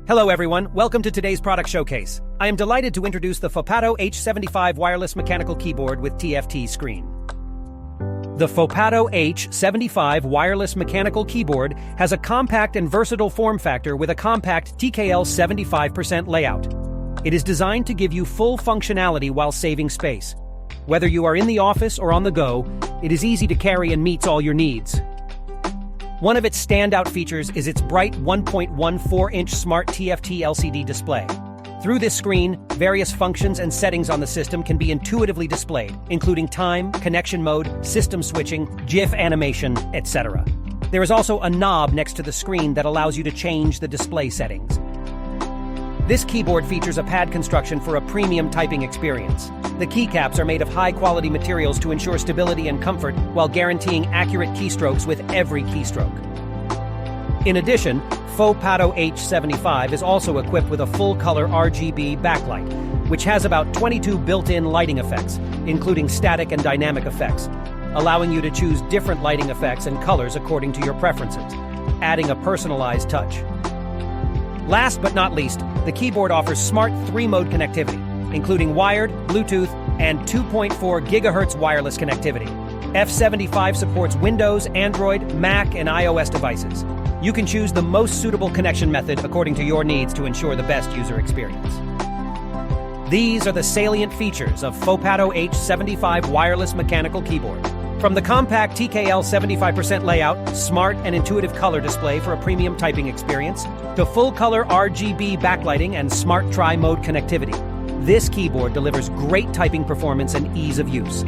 Hello everyone, welcome to today's product showcase. I am delighted to introduce the FOPATO H75 wireless mechanical keyboard with TFT screen. The FOPATO H75 wireless mechanical keyboard has a compact and versatile form factor with a compact TFT-LCD layout. It is designed to give you full functionality while saving space. Whether you are in the office or on the go, it is easy to carry and meets all your needs. One of its standout features is its bright 1.14-inch smart TFT LCD display. Through this screen, various functions and settings on the system can be intuitively displayed, including time, connection mode, system switching, GIF animation, etc. There is also a knob next to the screen that allows you to change the display settings. This keyboard features a pad construction for a premium typing experience. The keycaps are made of high-quality materials to ensure stability and comfort while guaranteeing accurate keystrokes with every keystroke. In addition, FOPATO H75 is also equipped with a full-color RGB backlight, which has about 22 built-in lighting effects, including static and dynamic effects, allowing you to choose different lighting effects and colors according to your preferences, adding a personalized touch. Last but not least, the keyboard offers smart 3-mode connectivity, including wired, Bluetooth, and 2.4 GHz wireless connectivity. F75 supports Windows, Android, Mac, and iOS devices. You can choose the most suitable connection method according to your needs to ensure the best user experience. These are the salient features of FOPATO H75 wireless mechanical keyboard. From the compact TFT-L75 layout, smart and intuitive color display for a premium typing experience, to full-color RGB backlighting and smart tri-mode connectivity, this keyboard delivers great typing performance and ease of use.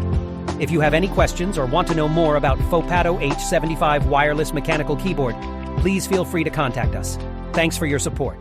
If you have any questions or want to know more about FOPATO H75 wireless mechanical keyboard, please feel free to contact us. Thanks for your support.